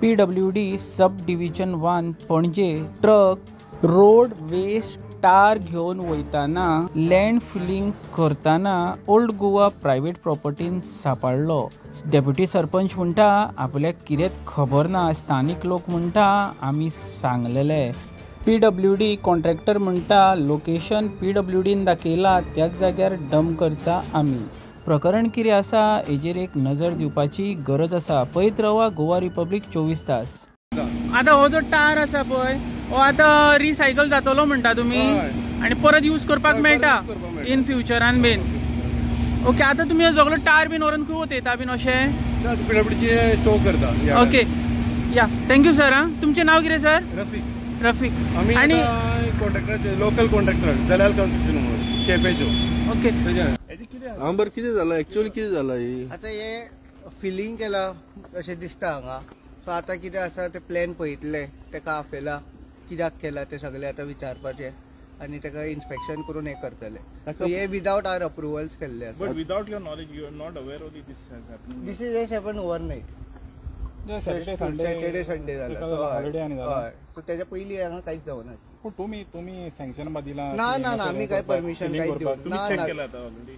PWD सब division 1 पणजे truck road waste tar घेऊन वयताना लँड फिलिंग करताना ओल्ड गोवा प्रायव्हेट प्रॉपर्टीन सापडलो। डेप्युटी सरपंच म्हणटा आपल्याक कितेंच खबर ना, स्थानिक लोक म्हणटा आमी सांगलेले। PWD कॉन्ट्रॅक्टर म्हणटा लोकेशन PWDन दाखयला त्याच जाग्यार डंप करता आमी। प्रकरण कितें आसा हेजेर एक नजर दिवपाची गरज आसा। पळयत रावा गोवा रिपब्लिक 24 तास। आता हो जो टार आसा पळय हो आता रिसायकल जातलो म्हणटा तुम्ही आणि परत यूज करपाक मेळटा इन फ्युचरान बीन। ओके, आता तुम्ही हो सगळो टार बीन व्हरून खंय वतयता बीन अशें? PWDचे स्टोर करता। ओके या, थँक्यू सर। तुमचें नाव कितें सर? रफीक। रफीक आणि कॉन्ट्रॅक्टर लोकल कॉन्ट्रॅक्टर दलाल कन्स्ट्रक्शन म्हणून केपेचो। ओके बरं कितें जालां एक्चुअली कितें जालां ही आता हे फिलिंग केला अशें दिसता हांगा। सो आता कितें आसा ते प्लॅन पळयतले, तेका आफेला कित्याक केला ते सगळे आता विचारपाचे आणि तेका इन्स्पेक्शन करून हे करतले। सो हे विदाउट आवर अप्रुवल्स केल्ले आसा। But without your knowledge you are not aware of this happening. This is a 7 overnight Saturday Sunday जाला हय। सो त्याच्या पयलीं हांगा कांयच जावना। पण तुम्ही सँक्शन बा दिला ना ना ना आमी काय परमिशन कांयच दिवना। तुम्ही चेक केला आता already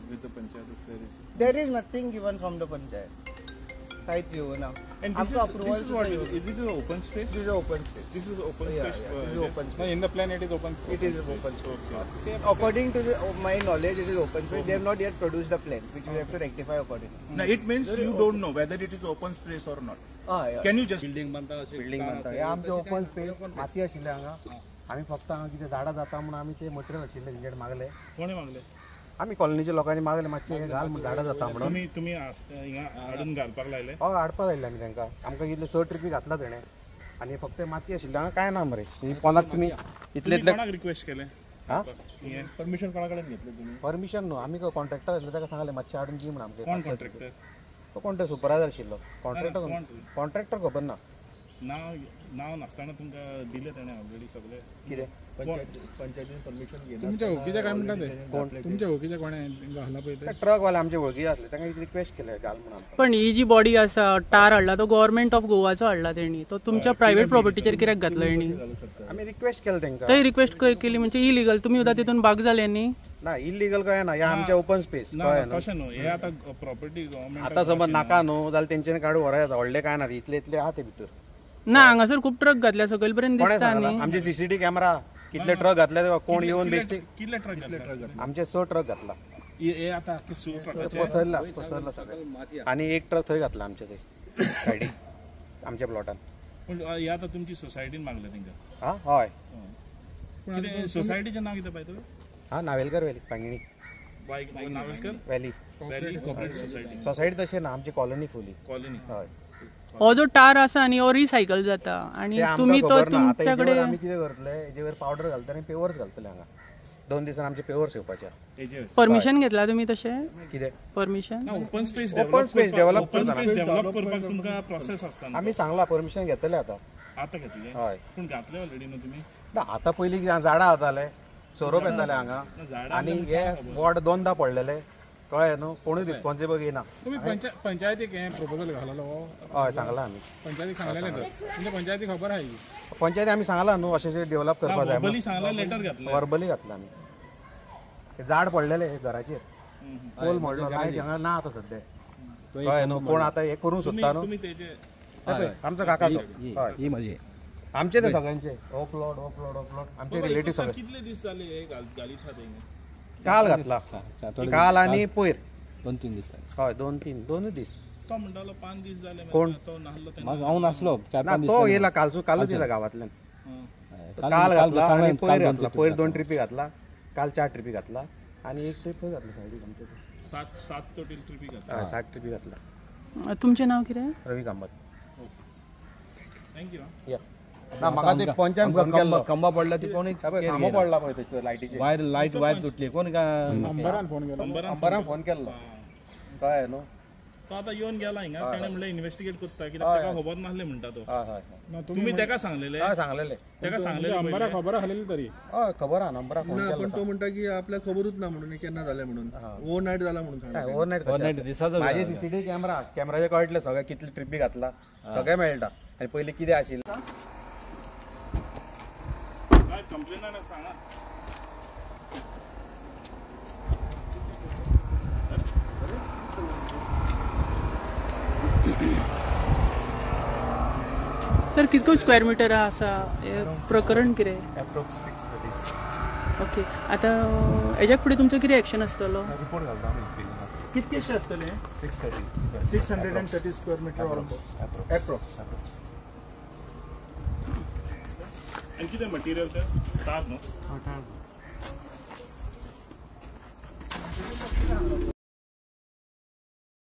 with the panchayat there is nothing given from the panchayat, कांयच येवना। And this is it open space? This is open space. This is open Yeah, space. yeah, this is open space. No, in the plan it is open space. It is open space. According to my knowledge, it is open space. They have not yet produced the plan, which we have to rectify accordingly. No, it means you don't know whether it is open space or not. Yeah. Can you just building बांधता हे आमचे open space माती आशिल्ले हांगा। आमी फक्त हांगा कितें झाडां जाता म्हणून आमी ते मटेरियल आशिल्ले तेंचेड मागले। कोणी मागले? आमी कॉलनीच्या लोकांनी मागले मातशे घाल झाडां जाता म्हणून। तुम्ही हिंगा हाडून घालपाक लायले? हय हाडपाक लायले आमी तांकां। आमकां इतले 6 ट्रिपी घातला तेणें आनी फक्त माती आशिल्ली हांगा काय ना मरे। ही कोणाक तुमी इतले कोणाक रिक्वेस्ट केले? हा परमिशन कोणाकडे घेतले तुम्ही? परमिशन न्हू, आमी कॉन्ट्रॅक्टर आसले ताका सांगले मातशें हाडून दी म्हणून आमकां। कोण कॉन्ट्रॅक्टर? तो कोण ते सुपरवायझर आशिल्लो। कॉन्ट्रॅक्टर खबर ना। नाव नासतना तुमकां दिले तेणे ऑलरेडी सगळे कितें पंचायतीन परमिशन घेतलं? तुमच्या वळखीचे काय म्हणतात ते? कोण तुमच्या वळखीचे कोण घाला पळय? ट्रकवाले आमचे वळखी आसले तांकां रिक्वेस्ट केले घाल म्हणून। पण ही जी बॉडी आसा टार हाडला तो गव्हर्नमेंट ऑफ गोवाचो हाडला तेणी, तो तुमच्या प्रायव्हेट प्रॉपर्टीचेर कित्याक घातला हेणी? आमी रिक्वेस्ट केले तांकां। थंय रिक्वेस्ट केली म्हणजे इलिगल, तुम्ही सुद्धा तितून भाग जाले न्ही? ना इलिगल कळ्ळें ना, हे आमचे ओपन स्पेस कळ्ळें तशें न्हू, हे आतां प्रॉपर्टी गव्हर्नमेंट आतां समज नाका न्हू जाल्यार तेंच्यानी काडून व्हरां येता, व्हडले काय ना इतले आहा ते भितर। ना हांगासर खूप ट्रक घातल्या सकयल पर्यंत दिसता न्ही। आमचे CCTV कॅमेरा कितले ट्रक घातले कोण येवन बेश्टी कितले ट्रक घातले? आमचे 6 ट्रक घातला। हे आता ट्रकाचे पसरला सगळे आणि एक ट्रक थंय घातला आमचे ते सायडीक आमच्या प्लॉटान। पण हे आता तुमची सोसायटीन मागले तेंका? हा हय। कितें सोसायटीचें नांव कितें पाहिजे? हा Navelkar valley पांगिणी Navelkar valley society. Society तशें ना, आमची कॉलनी फुली कॉलनी। हय। हो जो टार आसा आनी हो रिसायकल जाता आणि तुम्ही तो तुमच्याकडे आमी कितें करतले हेजे वयर पावडर घालतले आनी पेवर्स घालतले हांगा। 2 दिसान आमचे पेवर्स येवपाचे। परमिशन घेतला तुम्ही तशे? कितें परमिशन? ओपन स्पेस डेव्हलप करपाक तुमकां प्रोसेस आसता। आमी सांगला परमिशन घेतले आतां घेतले? हय। पूण घातले ऑलरेडी न्हू तुमी? ना आतां पयलीं झाडां जाताले, सोरोप येताले हांगा आनी हे वॉर्ड 2दा पडलेले कळ्ळें न्हू, कोणूय रिस्पॉन्सिबल येना। तुम्ही पंचायतीक हे प्रपोजल घाललो? हय सांगला आमी पंचायतीक सांगलेले तर म्हणजे पंचायतीक खबर आहा? पंचायती आमी सांगला न्हू अशें डेव्हलप करपा जाय वर्बली सांगला, लेटर घातले? वर्बली घातला आमी। झाड पडलेले घराचेर, पोल मोडलो, लायट हांगा ना आतां सद्या कळ्ळें न्हू। कोण आतां हे करूंक सोदता न्हू? आमचो काकाचो हय म्हजे आमचे ते सगळ्यांचे हो प्लॉट आमचे रिलेटिव्ह सगळे। कितले दीस जाले हे घालीत हा तेंगे? काल घातला, काल आणि पयर 2-3 दीस हय 2-3 दीस। तो म्हणटालो 5 दीस जाले कोण? तो नाहलो हांव नासलो 4-5 दीस तो येला कालूच येला गावांतल्यान। काल घातला आणि पयर घातला, पयर 2 ट्रिपी घातला, काल 4 ट्रिपी घातला आणि एक ट्रिप थंय घातला सायडीक आमच्या 7 टोटल ट्रिपी घातला। 7 ट्रिपी घातला। तुमचे नाव कितें? रवी कामत। थँक्यू। या ना म्हाका ते पंचान फोन केल्लो, कंबा पडला ती कोणी खांबो पडला पळय थंयसर लायटीचे वायर तुटली कोण काय नंबरान फोन केल्लो कळ्ळें न्हू। तो आता येऊन गेला हिंगा, त्याने म्हणले इन्व्हेस्टिगेट करता कित्याक तेका खबर नासले म्हणटा तो। तुम्ही तेका सांगलेले? हय सांगलेले तेका सांगलेले नंबरा खबर आसलेली तरी? हय खबर आहा, नंबरा फोन केला। पण तो म्हणटा की आपल्याक खबरूच ना म्हणून केन्ना जालें म्हणून, ओव्हरनाईट जाला म्हणून सांगता। ओव्हरनाईट दिसाचो माझे CCTV कॅमेराचे कळटले सगळे कितले ट्रिपी घातला सगळे मेळटा। आनी पयलीं कितें आशिल्लें काय कंप्लेन सांगा. सर कितको स्क्वेअर मिटर आसा प्रकरण कितें एप्रोक्स 630 ओके आतां हेज्या फुडें तुमचो कितें एक्शन आसतलो रिपोर्ट घालता आमी कितकेशे असतले 630 630 स्क्वेअर मिटर एप्रॉक्स आणि किती मटेरियल ते तार न्हू